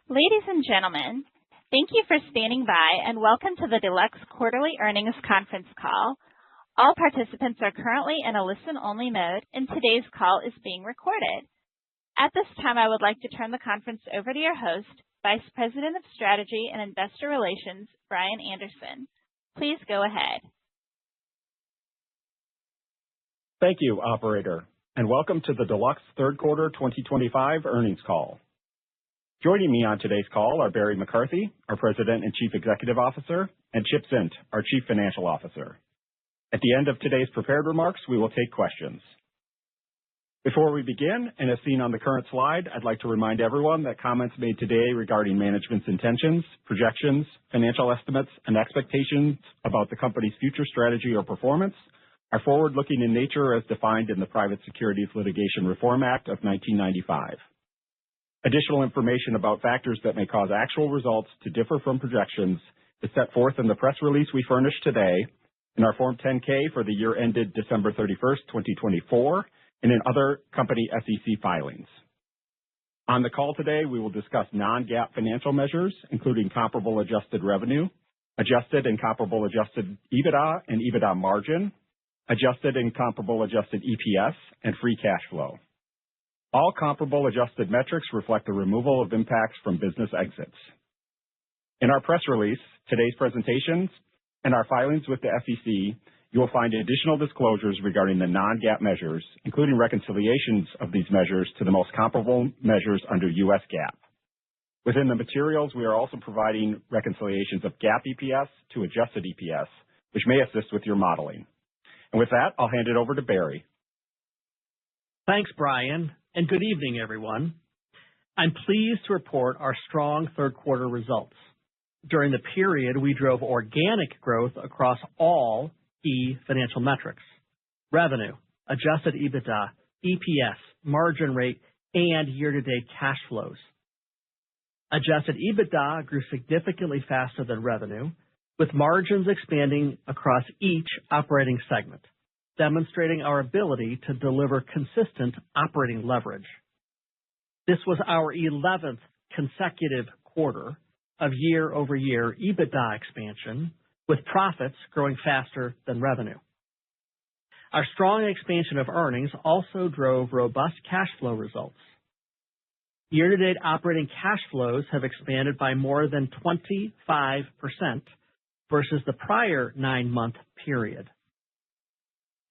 Ladies and gentlemen, thank you for standing by and welcome to the Deluxe Quarterly Earnings Conference Call. All participants are currently in a listen-only mode, and today's call is being recorded. At this time, I would like to turn the conference over to your host, Vice President of Strategy and Investor Relations, Brian Anderson. Please go ahead. Thank you, Operator, and welcome to the Deluxe Third Quarter 2025 Earnings Call. Joining me on today's call are Barry McCarthy, our President and Chief Executive Officer, and Chip Zint, our Chief Financial Officer. At the end of today's prepared remarks, we will take questions. Before we begin, and as seen on the current slide, I'd like to remind everyone that comments made today regarding management's intentions, projections, financial estimates, and expectations about the company's future strategy or performance are forward-looking in nature as defined in the Private Securities Litigation Reform Act of 1995. Additional information about factors that may cause actual results to differ from projections is set forth in the press release we furnished today, in our Form 10-K for the year ended December 31st, 2024, and in other company SEC filings. On the call today, we will discuss non-GAAP financial measures, including comparable adjusted revenue, adjusted and comparable adjusted EBITDA and EBITDA margin, adjusted and comparable adjusted EPS, and free cash flow. All comparable adjusted metrics reflect the removal of impacts from business exits. In our press release, today's presentations, and our filings with the SEC, you will find additional disclosures regarding the non-GAAP measures, including reconciliations of these measures to the most comparable measures under U.S. GAAP. Within the materials, we are also providing reconciliations of GAAP EPS to adjusted EPS, which may assist with your modeling. And with that, I'll hand it over to Barry. Thanks, Brian, and good evening, everyone. I'm pleased to report our strong third quarter results. During the period, we drove organic growth across all key financial metrics: revenue, adjusted EBITDA, EPS, margin rate, and year-to-date cash flows. Adjusted EBITDA grew significantly faster than revenue, with margins expanding across each operating segment, demonstrating our ability to deliver consistent operating leverage. This was our 11th consecutive quarter of year-over-year EBITDA expansion, with profits growing faster than revenue. Our strong expansion of earnings also drove robust cash flow results. Year-to-date operating cash flows have expanded by more than 25% versus the prior 9-month period.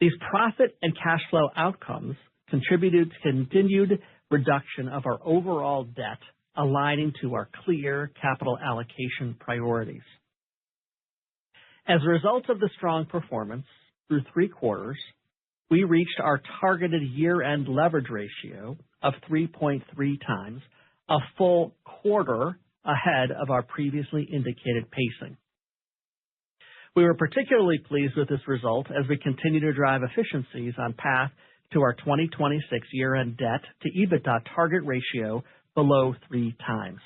These profit and cash flow outcomes contributed to continued reduction of our overall debt, aligning to our clear capital allocation priorities. As a result of the strong performance through 3 quarters, we reached our targeted year-end leverage ratio of 3.3 times, a full quarter ahead of our previously indicated pacing. We were particularly pleased with this result as we continue to drive efficiencies on path to our 2026 year-end debt to EBITDA target ratio below 3 times.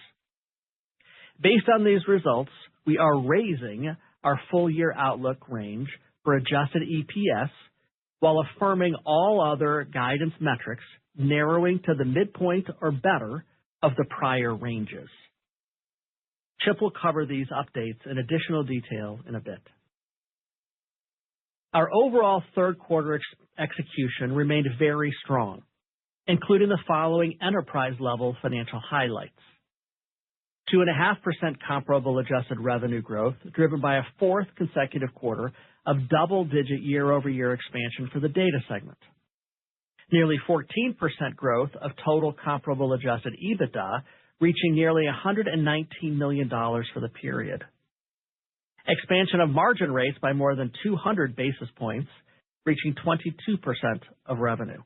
Based on these results, we are raising our full-year outlook range for adjusted EPS while affirming all other guidance metrics, narrowing to the midpoint or better of the prior ranges. Chip will cover these updates in additional detail in a bit. Our overall third quarter execution remained very strong, including the following enterprise-level financial highlights: 2.5% comparable adjusted revenue growth, driven by a 4th consecutive quarter of double-digit year-over-year expansion for the data segment. Nearly 14% growth of total comparable adjusted EBITDA, reaching nearly $119 million for the period. Expansion of margin rates by more than 200 basis points, reaching 22% of revenue.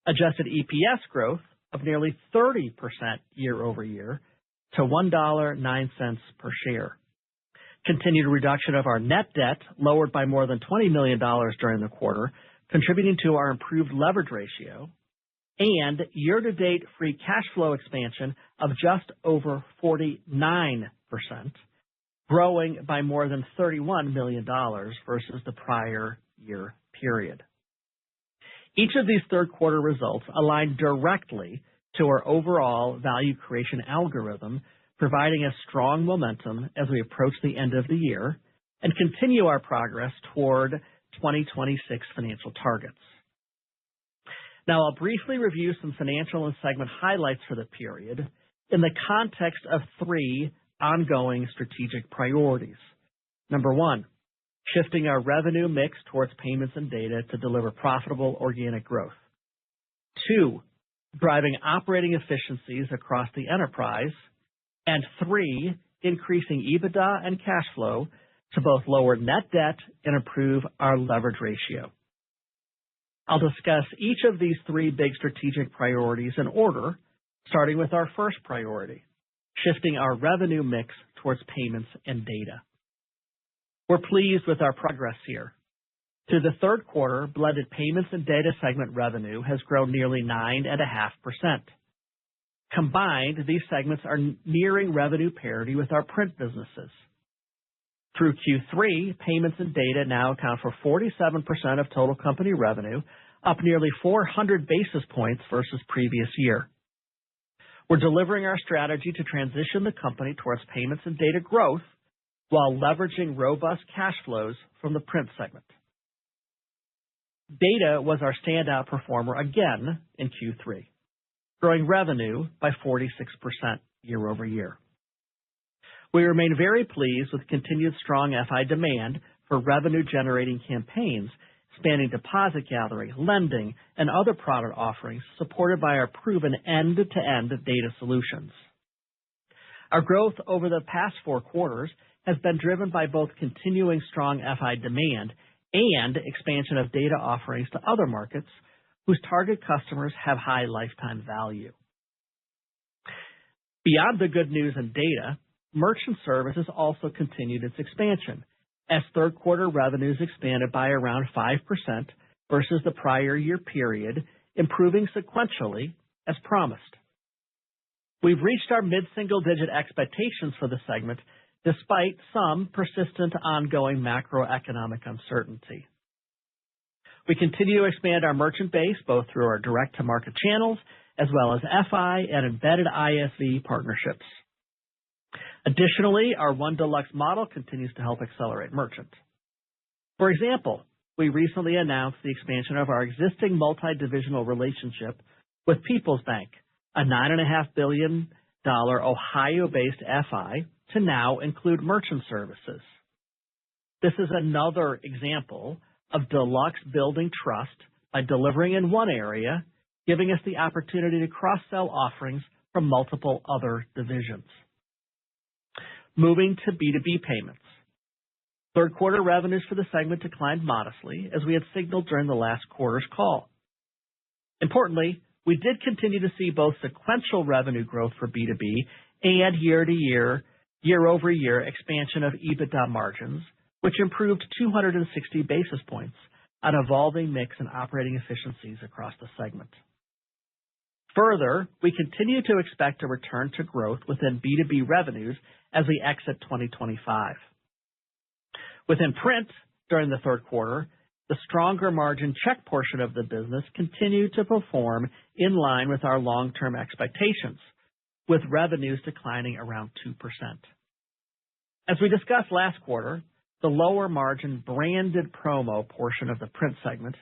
Adjusted EPS growth of nearly 30% year-over-year to $1.09 per share. Continued reduction of our net debt, lowered by more than $20 million during the quarter, contributing to our improved leverage ratio, and year-to-date free cash flow expansion of just over 49%, growing by more than $31 million versus the prior year period. Each of these third quarter results aligned directly to our overall value creation algorithm, providing us strong momentum as we approach the end of the year and continue our progress toward 2026 financial targets. Now, I'll briefly review some financial and segment highlights for the period in the context of three ongoing strategic priorities. Number one, shifting our revenue mix towards payments and data to deliver profitable organic growth. Two, driving operating efficiencies across the enterprise. And three, increasing EBITDA and cash flow to both lower net debt and improve our leverage ratio. I'll discuss each of these three big strategic priorities in order, starting with our first priority, shifting our revenue mix towards payments and data. We're pleased with our progress here. Through the third quarter, blended payments and data segment revenue has grown nearly 9.5%. Combined, these segments are nearing revenue parity with our print businesses. Through Q3, payments and data now account for 47% of total company revenue, up nearly 400 basis points versus previous year. We're delivering our strategy to transition the company towards payments and data growth while leveraging robust cash flows from the print segment. Data was our standout performer again in Q3, growing revenue by 46% year over year. We remain very pleased with continued strong FI demand for revenue-generating campaigns spanning deposit gathering, lending, and other product offerings supported by our proven end-to-end data solutions. Our growth over the past 4 quarters has been driven by both continuing strong FI demand and expansion of data offerings to other markets whose target customers have high lifetime value. Beyond the good news in data, merchant services also continued its expansion, as third quarter revenues expanded by around 5% versus the prior year period, improving sequentially as promised. We've reached our mid-single-digit expectations for the segment despite some persistent ongoing macroeconomic uncertainty. We continue to expand our merchant base both through our direct-to-market channels as well as FI and embedded ISV partnerships. Additionally, our One Deluxe model continues to help accelerate merchant. For example, we recently announced the expansion of our existing multi-divisional relationship with People's Bank, a $9.5 billion Ohio-based FI, to now include merchant services. This is another example of Deluxe building trust by delivering in one area, giving us the opportunity to cross-sell offerings from multiple other divisions. Moving to B2B payments. Third quarter revenues for the segment declined modestly, as we had signaled during the last quarter's call. Importantly, we did continue to see both sequential revenue growth for B2B and year-over-year expansion of EBITDA margins, which improved 260 basis points on evolving mix and operating efficiencies across the segment. Further, we continue to expect a return to growth within B2B revenues as we exit 2025. Within print, during the third quarter, the stronger margin check portion of the business continued to perform in line with our long-term expectations, with revenues declining around 2%. As we discussed last quarter, the lower margin branded promo portion of the print segment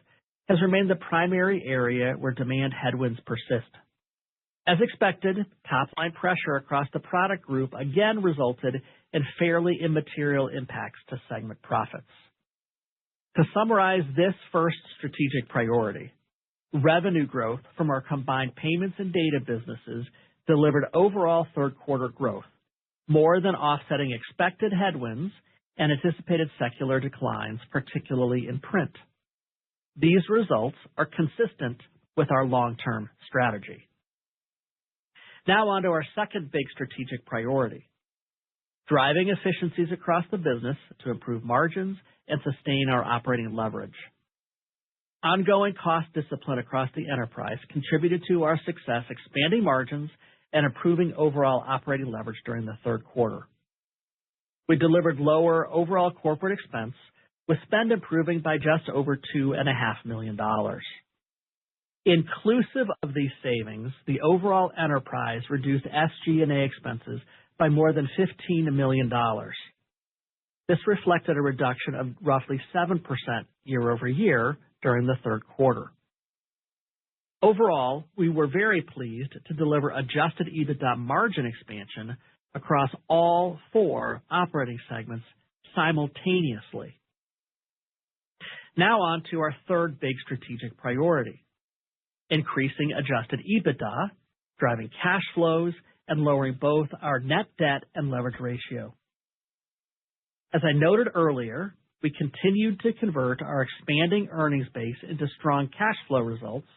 has remained the primary area where demand headwinds persist. As expected, top-line pressure across the product group again resulted in fairly immaterial impacts to segment profits. To summarize this first strategic priority, revenue growth from our combined payments and data businesses delivered overall third quarter growth, more than offsetting expected headwinds and anticipated secular declines, particularly in print. These results are consistent with our long-term strategy. Now on to our second big strategic priority, driving efficiencies across the business to improve margins and sustain our operating leverage. Ongoing cost discipline across the enterprise contributed to our success expanding margins and improving overall operating leverage during the third quarter. We delivered lower overall corporate expense, with spend improving by just over $2.5 million. Inclusive of these savings, the overall enterprise reduced SG&A expenses by more than $15 million. This reflected a reduction of roughly 7% year over year during the third quarter. Overall, we were very pleased to deliver adjusted EBITDA margin expansion across all 4 operating segments simultaneously. Now on to our third big strategic priority, increasing adjusted EBITDA, driving cash flows, and lowering both our net debt and leverage ratio. As I noted earlier, we continued to convert our expanding earnings base into strong cash flow results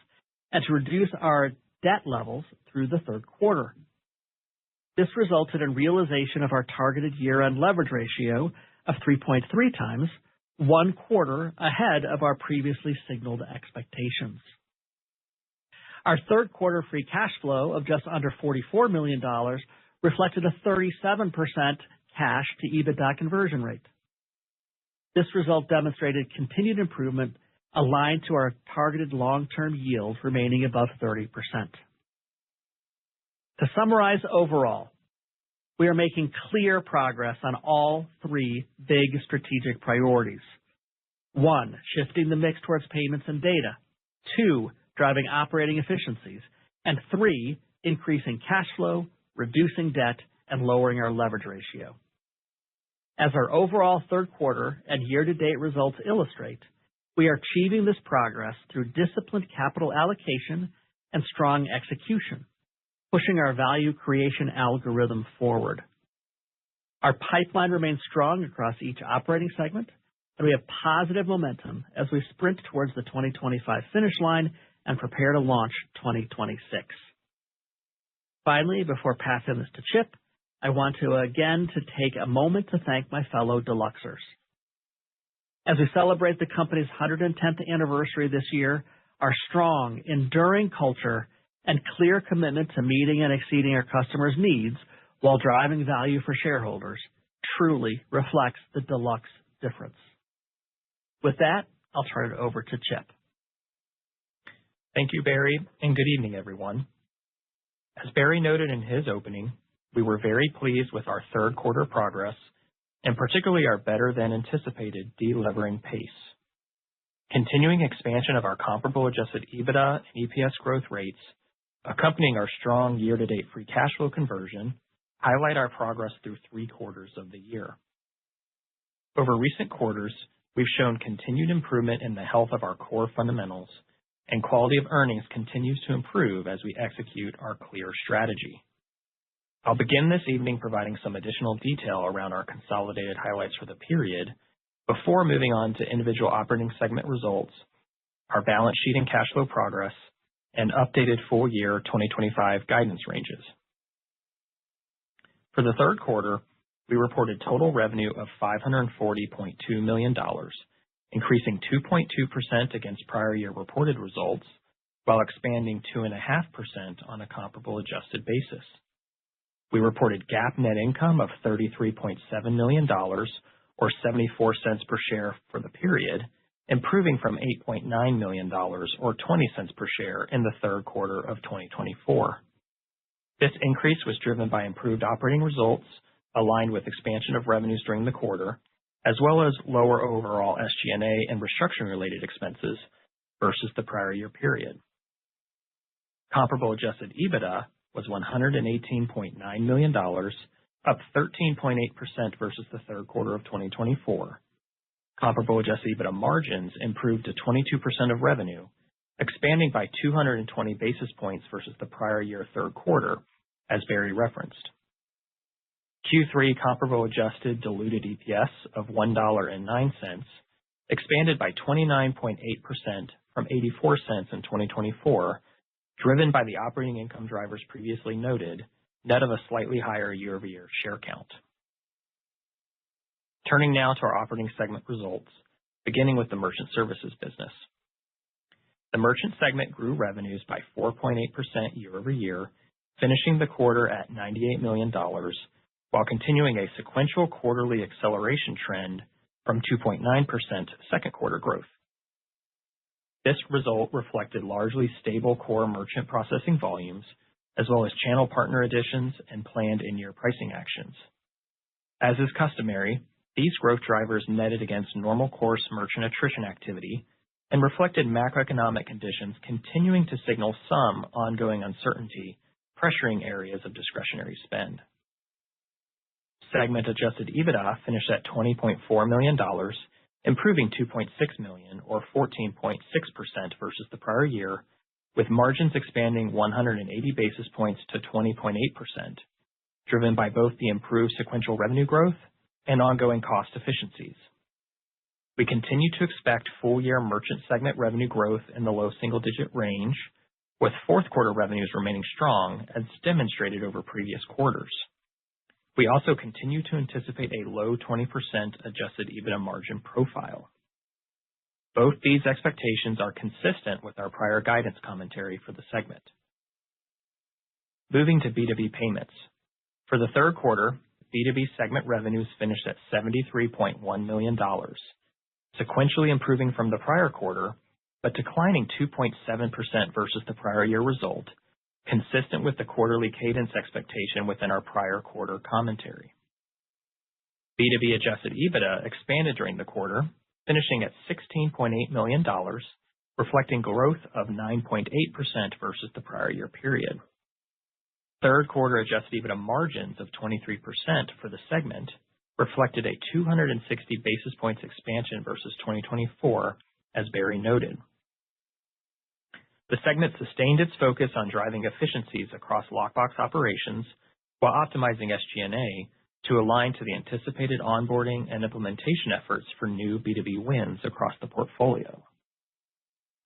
and to reduce our debt levels through the third quarter. This resulted in realization of our targeted year-end leverage ratio of 3.3 times, 1 quarter ahead of our previously signaled expectations. Our third quarter free cash flow of just under $44 million reflected a 37% cash to EBITDA conversion rate. This result demonstrated continued improvement aligned to our targeted long-term yield remaining above 30%. To summarize overall, we are making clear progress on all 3 big strategic priorities. 1, shifting the mix towards payments and data. 2, driving operating efficiencies. And 3, increasing cash flow, reducing debt, and lowering our leverage ratio. As our overall third quarter and year-to-date results illustrate, we are achieving this progress through disciplined capital allocation and strong execution, pushing our value creation algorithm forward. Our pipeline remains strong across each operating segment, and we have positive momentum as we sprint towards the 2025 finish line and prepare to launch 2026. Finally, before passing this to Chip, I want to again take a moment to thank my fellow Deluxers. As we celebrate the company's 110th anniversary this year, our strong, enduring culture and clear commitment to meeting and exceeding our customers' needs while driving value for shareholders truly reflects the Deluxe difference. With that, I'll turn it over to Chip. Thank you, Barry, and good evening, everyone. As Barry noted in his opening, we were very pleased with our third quarter progress, and particularly our better-than-anticipated delevering pace. Continuing expansion of our comparable adjusted EBITDA and EPS growth rates, accompanying our strong year-to-date free cash flow conversion, highlight our progress through 3 quarters of the year. Over recent quarters, we've shown continued improvement in the health of our core fundamentals, and quality of earnings continues to improve as we execute our clear strategy. I'll begin this evening providing some additional detail around our consolidated highlights for the period before moving on to individual operating segment results, our balance sheet and cash flow progress, and updated full-year 2025 guidance ranges. For the third quarter, we reported total revenue of $540.2 million, increasing 2.2% against prior year reported results, while expanding 2.5% on a comparable adjusted basis. We reported GAAP net income of $33.7 million, or 74 cents per share for the period, improving from $8.9 million, or 20 cents per share in the third quarter of 2024. This increase was driven by improved operating results, aligned with expansion of revenues during the quarter, as well as lower overall SG&A and restructuring-related expenses versus the prior year period. Comparable adjusted EBITDA was $118.9 million, up 13.8% versus the third quarter of 2024. Comparable adjusted EBITDA margins improved to 22% of revenue, expanding by 220 basis points versus the prior year third quarter, as Barry referenced. Q3 comparable adjusted diluted EPS of $1.09 expanded by 29.8% from 84 cents in 2024, driven by the operating income drivers previously noted, net of a slightly higher year-over-year share count. Turning now to our operating segment results, beginning with the merchant services business. The merchant segment grew revenues by 4.8% year-over-year, finishing the quarter at $98 million, while continuing a sequential quarterly acceleration trend from 2.9% second quarter growth. This result reflected largely stable core merchant processing volumes, as well as channel partner additions and planned in-year pricing actions. As is customary, these growth drivers netted against normal course merchant attrition activity and reflected macroeconomic conditions continuing to signal some ongoing uncertainty, pressuring areas of discretionary spend. Segment adjusted EBITDA finished at $20.4 million, improving $2.6 million or 14.6% versus the prior year, with margins expanding 180 basis points to 20.8%, driven by both the improved sequential revenue growth and ongoing cost efficiencies. We continue to expect full-year merchant segment revenue growth in the low single-digit range, with fourth quarter revenues remaining strong as demonstrated over previous quarters. We also continue to anticipate a low 20% adjusted EBITDA margin profile. Both these expectations are consistent with our prior guidance commentary for the segment. Moving to B2B payments. For the third quarter, B2B segment revenues finished at $73.1 million, sequentially improving from the prior quarter, but declining 2.7% versus the prior year result, consistent with the quarterly cadence expectation within our prior quarter commentary. B2B adjusted EBITDA expanded during the quarter, finishing at $16.8 million, reflecting growth of 9.8% versus the prior year period. Third quarter adjusted EBITDA margins of 23% for the segment reflected a 260 basis points expansion versus 2024, as Barry noted. The segment sustained its focus on driving efficiencies across lockbox operations while optimizing SG&A to align to the anticipated onboarding and implementation efforts for new B2B wins across the portfolio.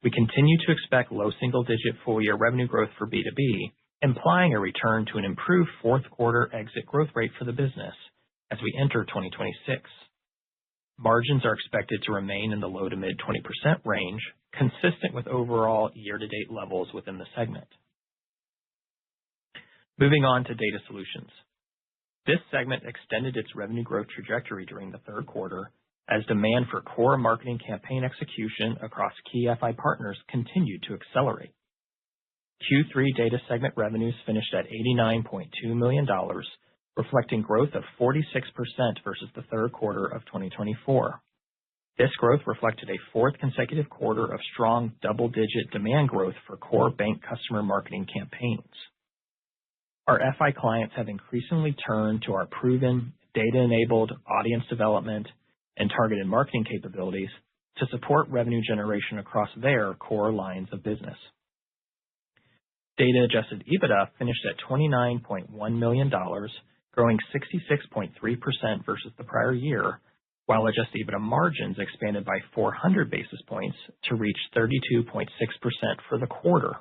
We continue to expect low single-digit full-year revenue growth for B2B, implying a return to an improved fourth quarter exit growth rate for the business as we enter 2026. Margins are expected to remain in the low to mid 20% range, consistent with overall year-to-date levels within the segment. Moving on to data solutions. This segment extended its revenue growth trajectory during the third quarter as demand for core marketing campaign execution across key FI partners continued to accelerate. Q3 data segment revenues finished at $89.2 million, reflecting growth of 46% versus the third quarter of 2024. This growth reflected a fourth consecutive quarter of strong double-digit demand growth for core bank customer marketing campaigns. Our FI clients have increasingly turned to our proven data-enabled audience development and targeted marketing capabilities to support revenue generation across their core lines of business. Data adjusted EBITDA finished at $29.1 million, growing 66.3% versus the prior year, while adjusted EBITDA margins expanded by 400 basis points to reach 32.6% for the quarter.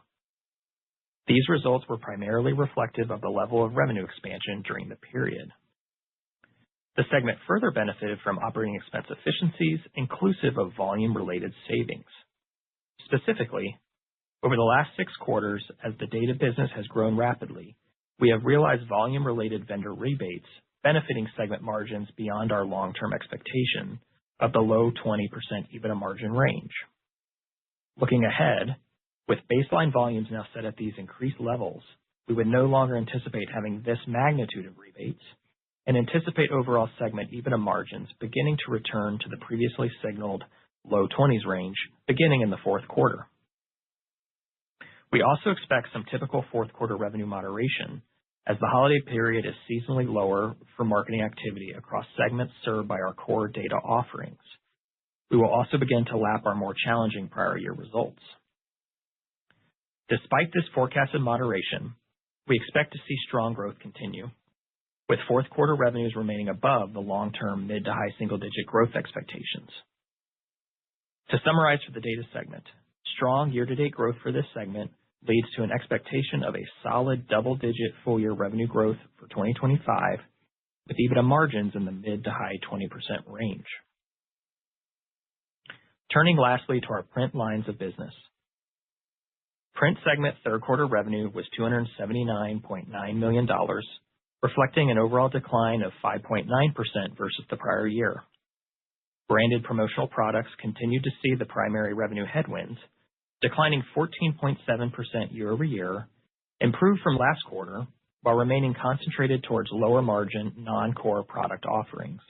These results were primarily reflective of the level of revenue expansion during the period. The segment further benefited from operating expense efficiencies, inclusive of volume-related savings. Specifically, over the last 6 quarters, as the data business has grown rapidly, we have realized volume-related vendor rebates benefiting segment margins beyond our long-term expectation of the low 20% EBITDA margin range. Looking ahead, with baseline volumes now set at these increased levels, we would no longer anticipate having this magnitude of rebates and anticipate overall segment EBITDA margins beginning to return to the previously signaled low 20s range beginning in the fourth quarter. We also expect some typical fourth quarter revenue moderation as the holiday period is seasonally lower for marketing activity across segments served by our core data offerings. We will also begin to lap our more challenging prior year results. Despite this forecasted moderation, we expect to see strong growth continue, with fourth quarter revenues remaining above the long-term mid to high single-digit growth expectations. To summarize for the data segment, strong year-to-date growth for this segment leads to an expectation of a solid double-digit full-year revenue growth for 2025, with EBITDA margins in the mid to high 20% range. Turning lastly to our print lines of business. Print segment third quarter revenue was $279.9 million, reflecting an overall decline of 5.9% versus the prior year. Branded promotional products continued to see the primary revenue headwinds, declining 14.7% year-over-year, improved from last quarter while remaining concentrated towards lower margin non-core product offerings.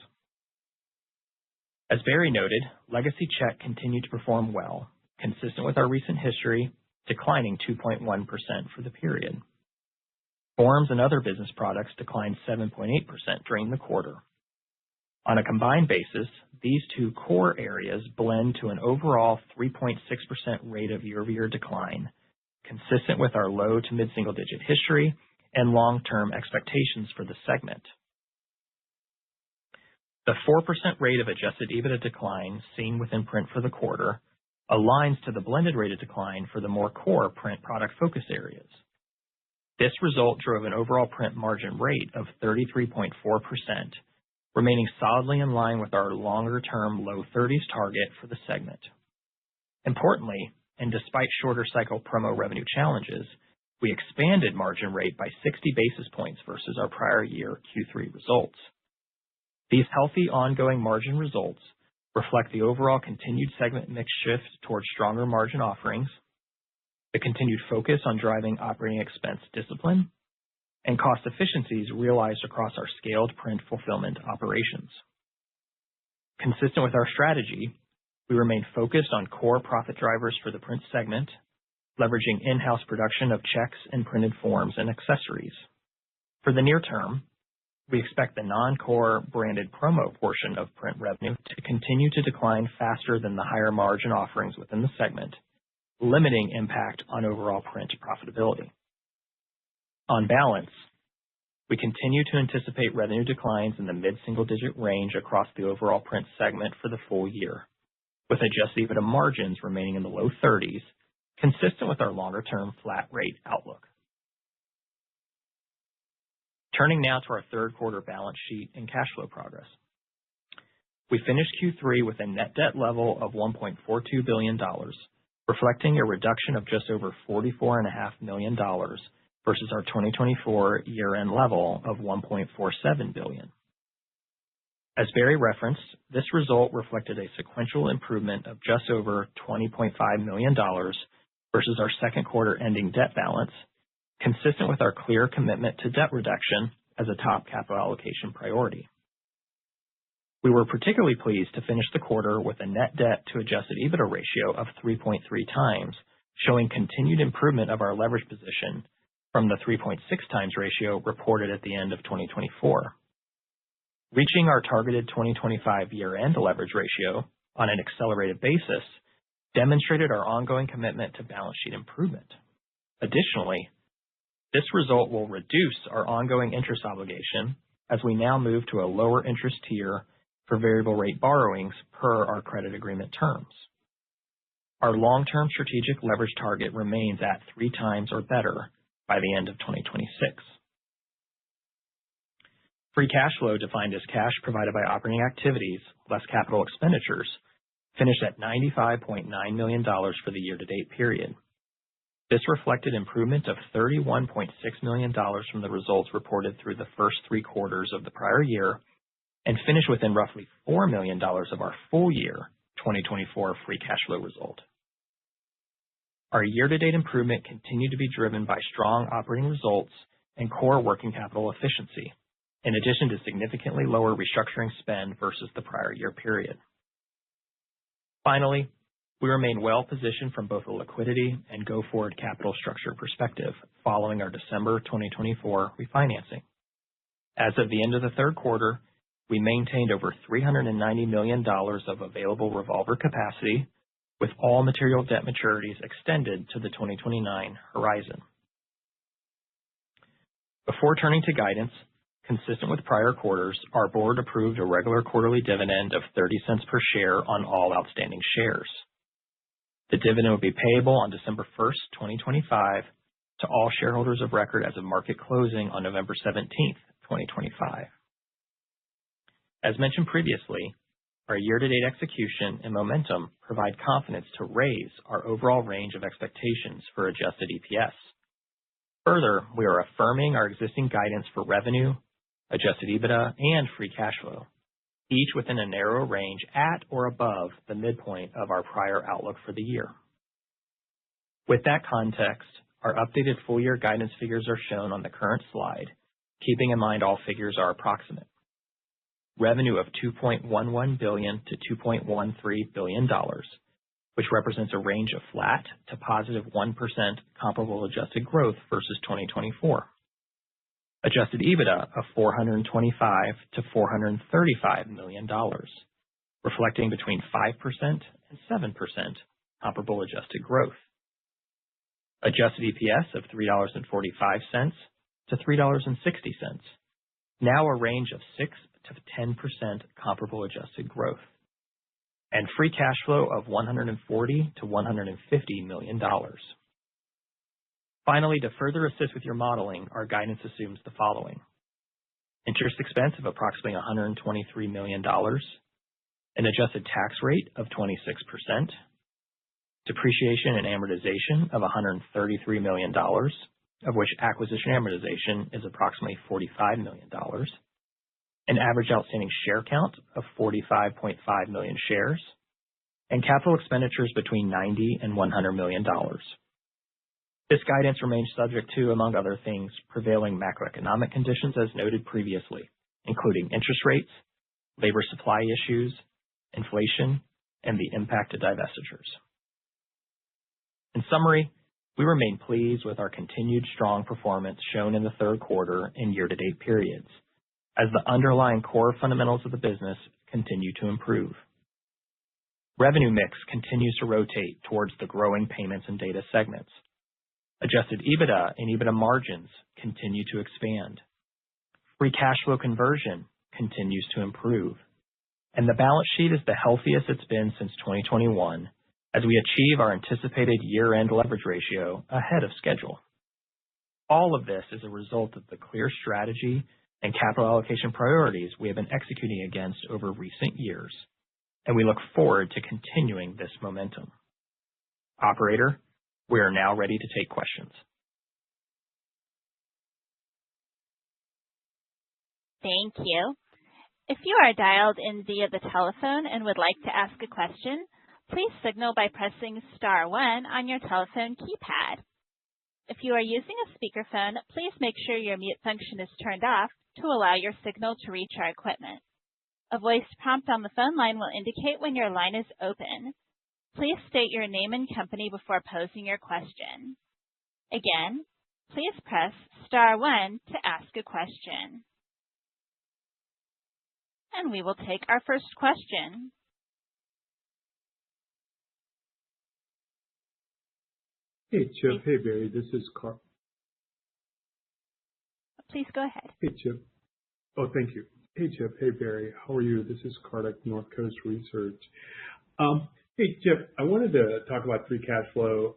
As Barry noted, legacy check continued to perform well, consistent with our recent history, declining 2.1% for the period. Forms and other business products declined 7.8% during the quarter. On a combined basis, these two core areas blend to an overall 3.6% rate of year-over-year decline, consistent with our low to mid-single-digit history and long-term expectations for the segment. The 4% rate of adjusted EBITDA decline seen within print for the quarter aligns to the blended rate of decline for the more core print product focus areas. This result drove an overall print margin rate of 33.4%, remaining solidly in line with our longer-term low 30s target for the segment. Importantly, and despite shorter cycle promo revenue challenges, we expanded margin rate by 60 basis points versus our prior year Q3 results. These healthy ongoing margin results reflect the overall continued segment mix shift towards stronger margin offerings, the continued focus on driving operating expense discipline, and cost efficiencies realized across our scaled print fulfillment operations. Consistent with our strategy, we remain focused on core profit drivers for the print segment, leveraging in-house production of checks and printed forms and accessories. For the near term, we expect the non-core branded promo portion of print revenue to continue to decline faster than the higher margin offerings within the segment, limiting impact on overall print profitability. On balance, we continue to anticipate revenue declines in the mid-single-digit range across the overall print segment for the full year, with adjusted EBITDA margins remaining in the low 30s, consistent with our longer-term flat rate outlook. Turning now to our third quarter balance sheet and cash flow progress. We finished Q3 with a net debt level of $1.42 billion, reflecting a reduction of just over $44.5 million versus our 2024 year-end level of $1.47 billion. As Barry referenced, this result reflected a sequential improvement of just over $20.5 million versus our second quarter ending debt balance, consistent with our clear commitment to debt reduction as a top capital allocation priority. We were particularly pleased to finish the quarter with a net debt to adjusted EBITDA ratio of 3.3 times, showing continued improvement of our leverage position from the 3.6 times ratio reported at the end of 2024. Reaching our targeted 2025 year-end leverage ratio on an accelerated basis demonstrated our ongoing commitment to balance sheet improvement. Additionally, this result will reduce our ongoing interest obligation as we now move to a lower interest tier for variable rate borrowings per our credit agreement terms. Our long-term strategic leverage target remains at 3 times or better by the end of 2026. Free cash flow, defined as cash provided by operating activities less capital expenditures, finished at $95.9 million for the year-to-date period. This reflected improvement of $31.6 million from the results reported through the first 3 quarters of the prior year and finished within roughly $4 million of our full year 2024 free cash flow result. Our year-to-date improvement continued to be driven by strong operating results and core working capital efficiency, in addition to significantly lower restructuring spend versus the prior year period. Finally, we remain well positioned from both a liquidity and go-forward capital structure perspective following our December 2024 refinancing. As of the end of the third quarter, we maintained over $390 million of available revolver capacity, with all material debt maturities extended to the 2029 horizon. Before turning to guidance, consistent with prior quarters, our board approved a regular quarterly dividend of 30 cents per share on all outstanding shares. The dividend will be payable on December 1st, 2025, to all shareholders of record as of market closing on November 17th, 2025. As mentioned previously, our year-to-date execution and momentum provide confidence to raise our overall range of expectations for adjusted EPS. Further, we are affirming our existing guidance for revenue, adjusted EBITDA, and free cash flow, each within a narrow range at or above the midpoint of our prior outlook for the year. With that context, our updated full-year guidance figures are shown on the current slide, keeping in mind all figures are approximate. Revenue of $2.11 billion to $2.13 billion, which represents a range of flat to positive 1% comparable adjusted growth versus 2024. Adjusted EBITDA of $425 to $435 million, reflecting between 5% and 7% comparable adjusted growth. Adjusted EPS of $3.45 to $3.60, now a range of 6 to 10% comparable adjusted growth. And free cash flow of $140 to $150 million. Finally, to further assist with your modeling, our guidance assumes the following: interest expense of approximately $123 million, an adjusted tax rate of 26%, depreciation and amortization of $133 million, of which acquisition amortization is approximately $45 million, an average outstanding share count of 45.5 million shares, and capital expenditures between $90 and $100 million. This guidance remains subject to, among other things, prevailing macroeconomic conditions as noted previously, including interest rates, labor supply issues, inflation, and the impact of divestitures. In summary, we remain pleased with our continued strong performance shown in the third quarter and year-to-date periods, as the underlying core fundamentals of the business continue to improve. Revenue mix continues to rotate towards the growing payments and data segments. Adjusted EBITDA and EBITDA margins continue to expand. Free cash flow conversion continues to improve. And the balance sheet is the healthiest it's been since 2021, as we achieve our anticipated year-end leverage ratio ahead of schedule. All of this is a result of the clear strategy and capital allocation priorities we have been executing against over recent years, and we look forward to continuing this momentum. Operator, we are now ready to take questions. Thank you. If you are dialed in via the telephone and would like to ask a question, please signal by pressing star 1 on your telephone keypad. If you are using a speakerphone, please make sure your mute function is turned off to allow your signal to reach our equipment. A voice prompt on the phone line will indicate when your line is open. Please state your name and company before posing your question. Again, please press star 1 to ask a question. And we will take our first question. Hey, Chip. Hey, Barry. This is Carl. Please go ahead. Hey, Chip. Oh, thank you. Hey, Chip. Hey, Barry. How are you? This is Kartik, North Coast Research. Hey, Chip, I wanted to talk about free cash flow,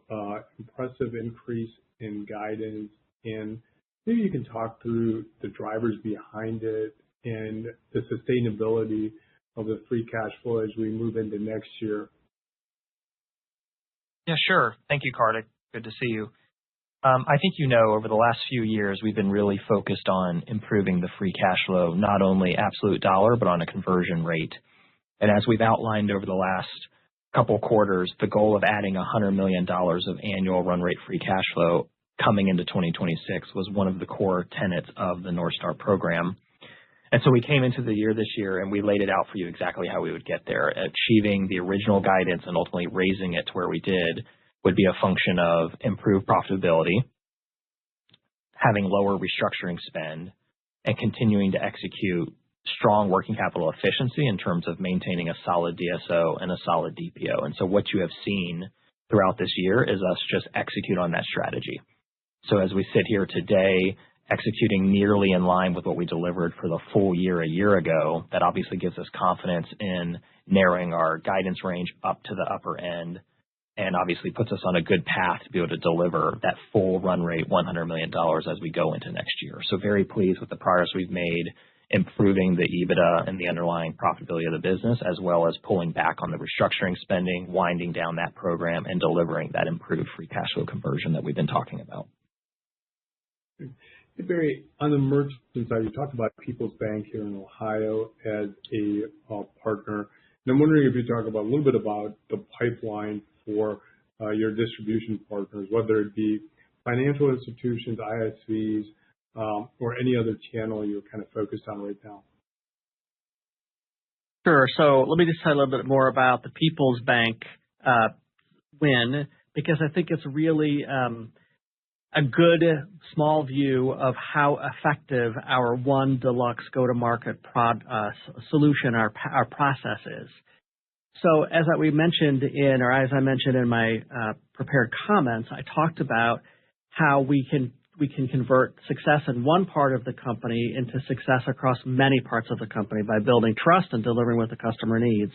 impressive increase in guidance, and maybe you can talk through the drivers behind it and the sustainability of the free cash flow as we move into next year. Yeah, sure. Thank you, Kartik. Good to see you. I think over the last few years, we've been really focused on improving the free cash flow, not only absolute dollar, but on a conversion rate. And as we've outlined over the last couple quarters, the goal of adding $100 million of annual run rate free cash flow coming into 2026 was one of the core tenets of the North Star program. And so we came into the year this year and we laid it out for you exactly how we would get there. Achieving the original guidance and ultimately raising it to where we did would be a function of improved profitability, having lower restructuring spend, and continuing to execute strong working capital efficiency in terms of maintaining a solid DSO and a solid DPO. And so what you have seen throughout this year is us just execute on that strategy. So as we sit here today, executing nearly in line with what we delivered for the full year a year ago, that obviously gives us confidence in narrowing our guidance range up to the upper end, and obviously puts us on a good path to be able to deliver that full run rate $100 million as we go into next year. So very pleased with the progress we've made, improving the EBITDA and the underlying profitability of the business, as well as pulling back on the restructuring spending, winding down that program, and delivering that improved free cash flow conversion that we've been talking about. Hey, Barry, on the merchant side, you talked about People's Bank here in Ohio as a partner. And I'm wondering if you talk about a little bit about the pipeline for your distribution partners, whether it be financial institutions, ISVs, or any other channel you're kind of focused on right now? Sure. So let me just tell you a little bit more about the People's Bank win, because I think it's really a good small view of how effective our One Deluxe go-to-market solution, our process is. So as I mentioned in my prepared comments, I talked about how we can convert success in one part of the company into success across many parts of the company by building trust and delivering what the customer needs.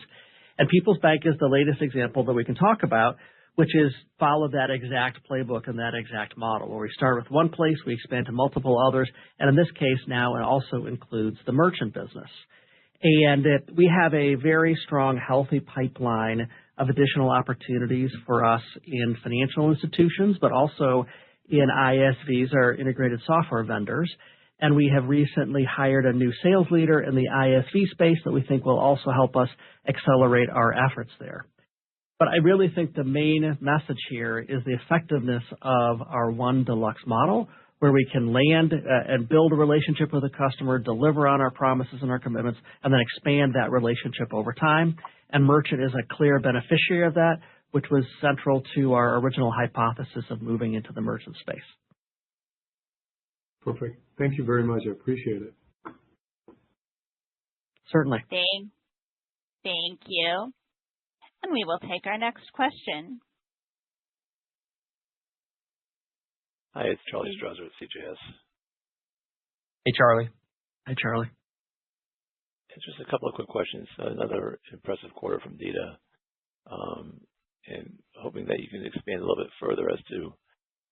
And People's Bank is the latest example that we can talk about, which is follow that exact playbook and that exact model, where we start with one place, we expand to multiple others, and in this case now it also includes the merchant business. And we have a very strong, healthy pipeline of additional opportunities for us in financial institutions, but also in ISVs, or integrated software vendors. And we have recently hired a new sales leader in the ISV space that we think will also help us accelerate our efforts there. But I really think the main message here is the effectiveness of our One Deluxe model, where we can land and build a relationship with a customer, deliver on our promises and our commitments, and then expand that relationship over time. And merchant is a clear beneficiary of that, which was central to our original hypothesis of moving into the merchant space. Perfect. Thank you very much. I appreciate it. Certainly. Thank you. And we will take our next question. Hi, it's Charlie Strauser with CJS. Hey, Charlie. Hi, Charlie. Just a couple of quick questions. Another impressive quarter from Data, and hoping that you can expand a little bit further as to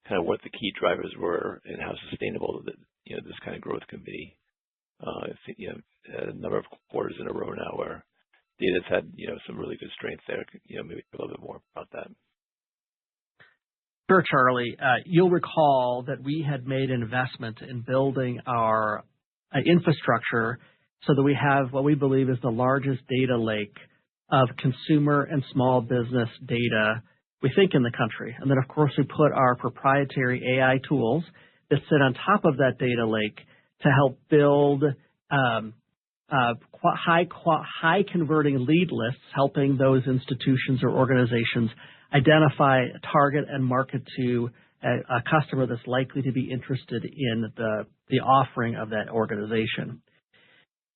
kind of what the key drivers were and how sustainable that this kind of growth can be. I think a number of quarters in a row now where Data's had some really good strength there. Maybe a little bit more about that. Sure, Charlie. You'll recall that we had made an investment in building our infrastructure so that we have what we believe is the largest data lake of consumer and small business data, we think, in the country. And then, of course, we put our proprietary AI tools that sit on top of that data lake to help build high converting lead lists, helping those institutions or organizations identify, target, and market to a customer that's likely to be interested in the offering of that organization.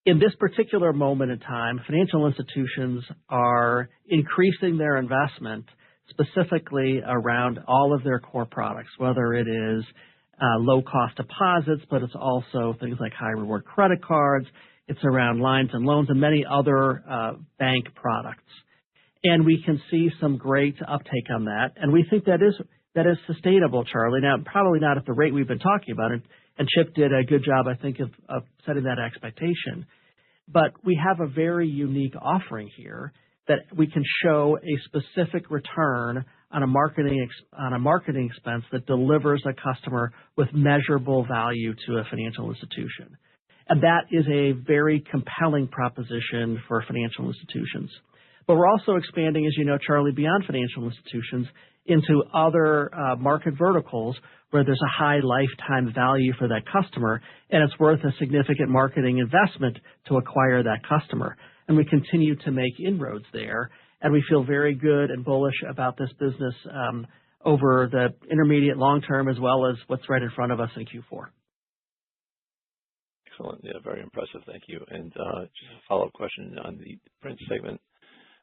In this particular moment in time, financial institutions are increasing their investment specifically around all of their core products, whether it is low-cost deposits, but it's also things like high-reward credit cards. It's around lines and loans and many other bank products. And we can see some great uptake on that. And we think that is sustainable, Charlie. Now, probably not at the rate we've been talking about it. And Chip did a good job, I think, of setting that expectation. But we have a very unique offering here that we can show a specific return on a marketing expense that delivers a customer with measurable value to a financial institution. And that is a very compelling proposition for financial institutions. But we're also expanding, as you know, Charlie, beyond financial institutions into other market verticals where there's a high lifetime value for that customer, and it's worth a significant marketing investment to acquire that customer. And we continue to make inroads there, and we feel very good and bullish about this business over the intermediate long term, as well as what's right in front of us in Q4. Excellent. Yeah, very impressive. Thank you. And just a follow-up question on the print segment.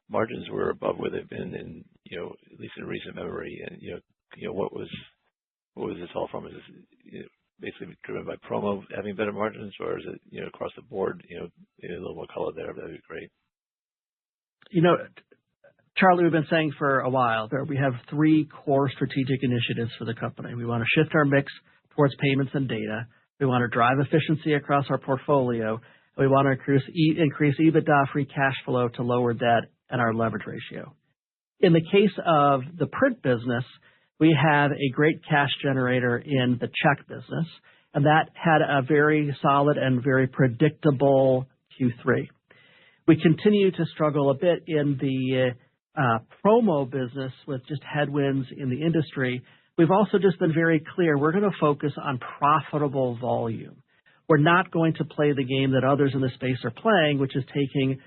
Margins were above where they've been in, at least in recent memory. And, what was this all from? Is this basically driven by promo having better margins, or is it, across the board, maybe a little more color there? That'd be great. Charlie, we've been saying for a while that we have three core strategic initiatives for the company. We want to shift our mix towards payments and data. We want to drive efficiency across our portfolio. We want to increase EBITDA free cash flow to lower debt and our leverage ratio. In the case of the print business, we have a great cash generator in the check business, and that had a very solid and very predictable Q3. We continue to struggle a bit in the promo business with just headwinds in the industry, we've also just been very clear we're going to focus on profitable volume. We're not going to play the game that others in the space are playing, which is taking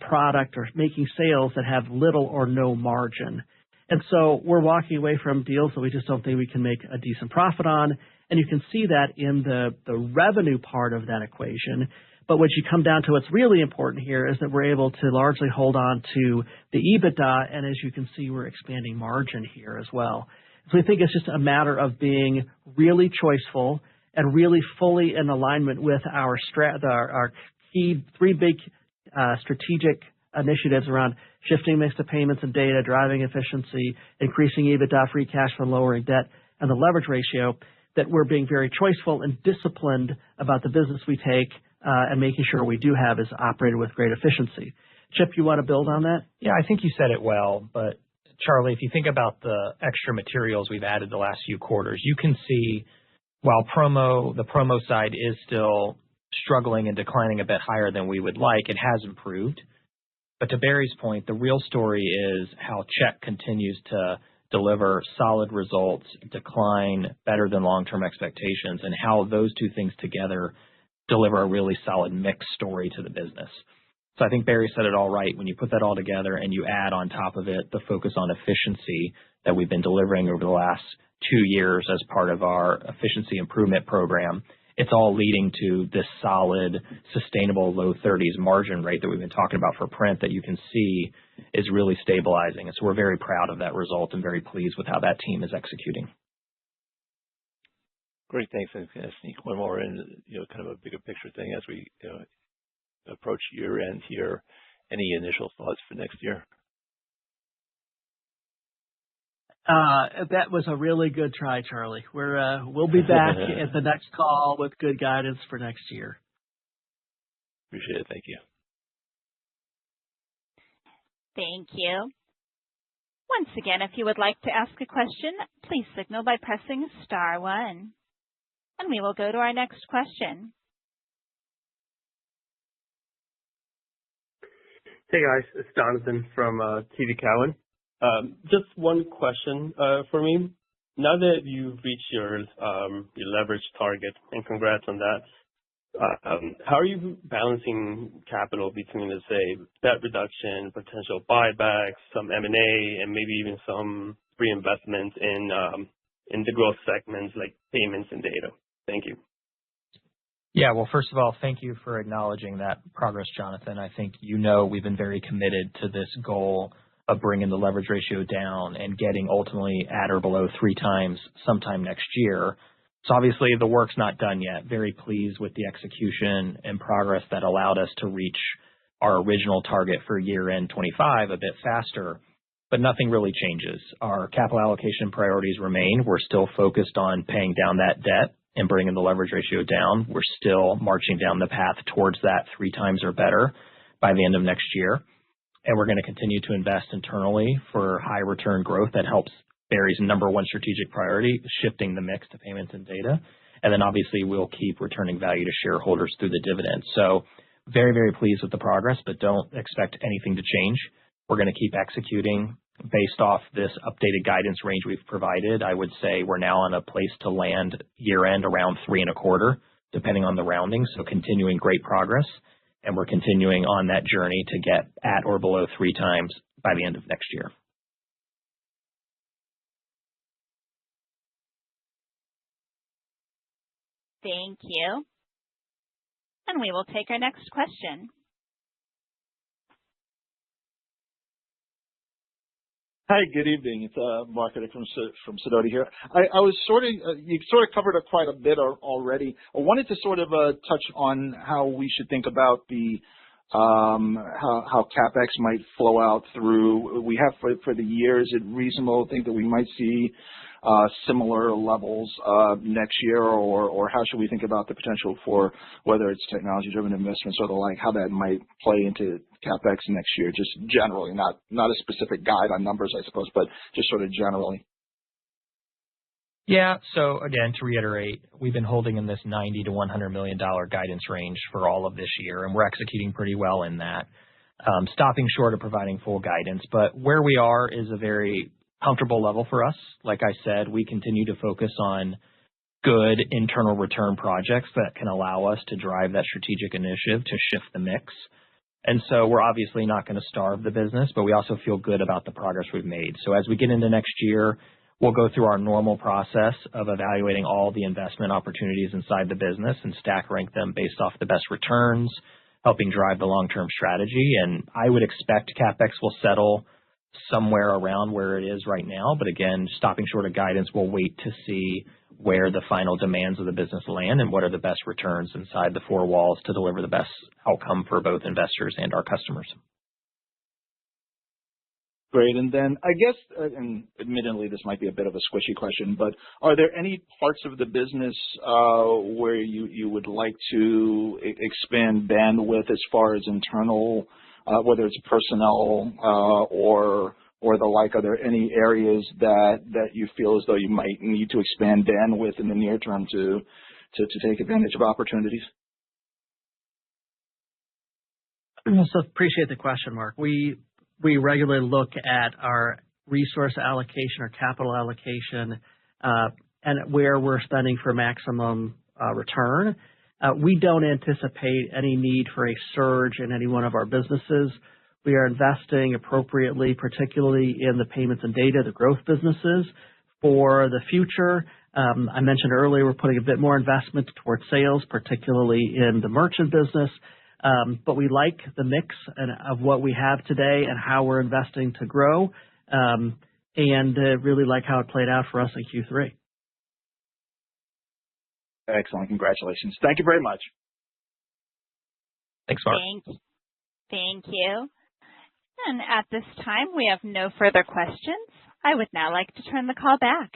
product or making sales that have little or no margin. And so we're walking away from deals that we just don't think we can make a decent profit on. And you can see that in the revenue part of that equation. But what you come down to, what's really important here is that we're able to largely hold on to the EBITDA. And as you can see, we're expanding margin here as well. So we think it's just a matter of being really choiceful and really fully in alignment with our key three big strategic initiatives around shifting mix to payments and data, driving efficiency, increasing EBITDA, free cash flow, lowering debt, and the leverage ratio, that we're being very choiceful and disciplined about the business we take and making sure we do have is operated with great efficiency. Chip, you want to build on that? Yeah, I think you said it well, but Charlie, if you think about the extra materials we've added the last few quarters, you can see while the promo side is still struggling and declining a bit higher than we would like, it has improved. But to Barry's point, the real story is how check continues to deliver solid results, decline better than long-term expectations, and how those two things together deliver a really solid mix story to the business. So I think Barry said it all right. When you put that all together and you add on top of it the focus on efficiency that we've been delivering over the last 2 years as part of our efficiency improvement program, it's all leading to this solid, sustainable low 30s margin rate that we've been talking about for print that you can see is really stabilizing. And so we're very proud of that result and very pleased with how that team is executing. Great, thanks. And can I sneak one more in, kind of a bigger picture thing as we approach year end here. Any initial thoughts for next year? That was a really good try, Charlie. We'll be back at the next call with good guidance for next year. Appreciate it. Thank you. Thank you. Once again, if you would like to ask a question, please signal by pressing star 1. And we will go to our next question. Hey guys, it's Jonathan from TD Cowen. Just one question for me. Now that you've reached your leverage target, and congrats on that, how are you balancing capital between, let's say, debt reduction, potential buybacks, some M&A, and maybe even some reinvestment in the growth segments like payments and data? Thank you. Yeah, well, first of all, thank you for acknowledging that progress, Jonathan. I think we've been very committed to this goal of bringing the leverage ratio down and getting ultimately at or below 3 times sometime next year. So obviously the work's not done yet. Very pleased with the execution and progress that allowed us to reach our original target for year end 25 a bit faster, but nothing really changes. Our capital allocation priorities remain. We're still focused on paying down that debt and bringing the leverage ratio down. We're still marching down the path towards that 3 times or better by the end of next year. And we're going to continue to invest internally for high return growth that helps Barry's number one strategic priority, shifting the mix to payments and data. And then obviously we'll keep returning value to shareholders through the dividends. So very, very pleased with the progress, but don't expect anything to change. We're going to keep executing based off this updated guidance range we've provided. I would say we're now on a place to land year end around 3.25, depending on the rounding. So continuing great progress. And we're continuing on that journey to get at or below 3 times by the end of next year. Thank you. And we will take our next question. Hi, good evening. It's Mark from Sidoti here. I was you sort of covered quite a bit already. I wanted to sort of touch on how we should think about the how CapEx might flow out through. We have for the year. Is it reasonable to think that we might see similar levels next year, or how should we think about the potential for whether it's technology-driven investments or the like, how that might play into CapEx next year, just generally, not a specific guide on numbers, I suppose, but just sort of generally. Yeah, so again, to reiterate, we've been holding in this $90 to $100 million guidance range for all of this year, and we're executing pretty well in that. stopping short of providing full guidance. But where we are is a very comfortable level for us. Like I said, we continue to focus on good internal return projects that can allow us to drive that strategic initiative to shift the mix. And so we're obviously not going to starve the business, but we also feel good about the progress we've made. So as we get into next year, we'll go through our normal process of evaluating all the investment opportunities inside the business and stack rank them based off the best returns, helping drive the long-term strategy. And I would expect CapEx will settle somewhere around where it is right now. But again, stopping short of guidance, we'll wait to see where the final demands of the business land and what are the best returns inside the four walls to deliver the best outcome for both investors and our customers. Great. And then I guess, and admittedly, this might be a bit of a squishy question, but are there any parts of the business where you would like to expand bandwidth as far as internal, whether it's personnel or the like? Are there any areas that you feel as though you might need to expand bandwidth in the near term to take advantage of opportunities? So appreciate the question, Mark. We regularly look at our resource allocation or capital allocation and where we're spending for maximum return. We don't anticipate any need for a surge in any one of our businesses. We are investing appropriately, particularly in the payments and data, the growth businesses. For the future, I mentioned earlier, we're putting a bit more investment towards sales, particularly in the merchant business. But we like the mix of what we have today and how we're investing to grow, and really like how it played out for us in Q3. Excellent. Congratulations. Thank you very much. Thanks, Mark. Thank you. And at this time, we have no further questions. I would now like to turn the call back.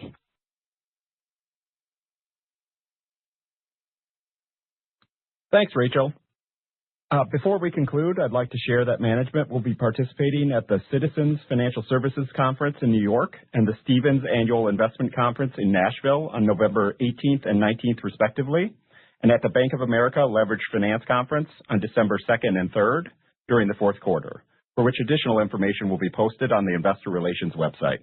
Thanks, Rachel. Before we conclude, I'd like to share that management will be participating at the Citizens Financial Services Conference in New York and the Stephens Annual Investment Conference in Nashville on November 18th and 19th, respectively, and at the Bank of America Leveraged Finance Conference on December 2nd and 3rd during the fourth quarter, for which additional information will be posted on the Investor Relations website.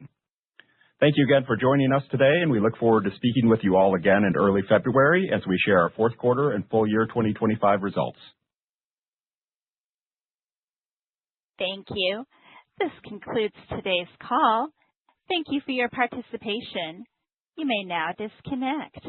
Thank you again for joining us today, and we look forward to speaking with you all again in early February as we share our fourth quarter and full year 2025 results. Thank you. This concludes today's call. Thank you for your participation. You may now disconnect.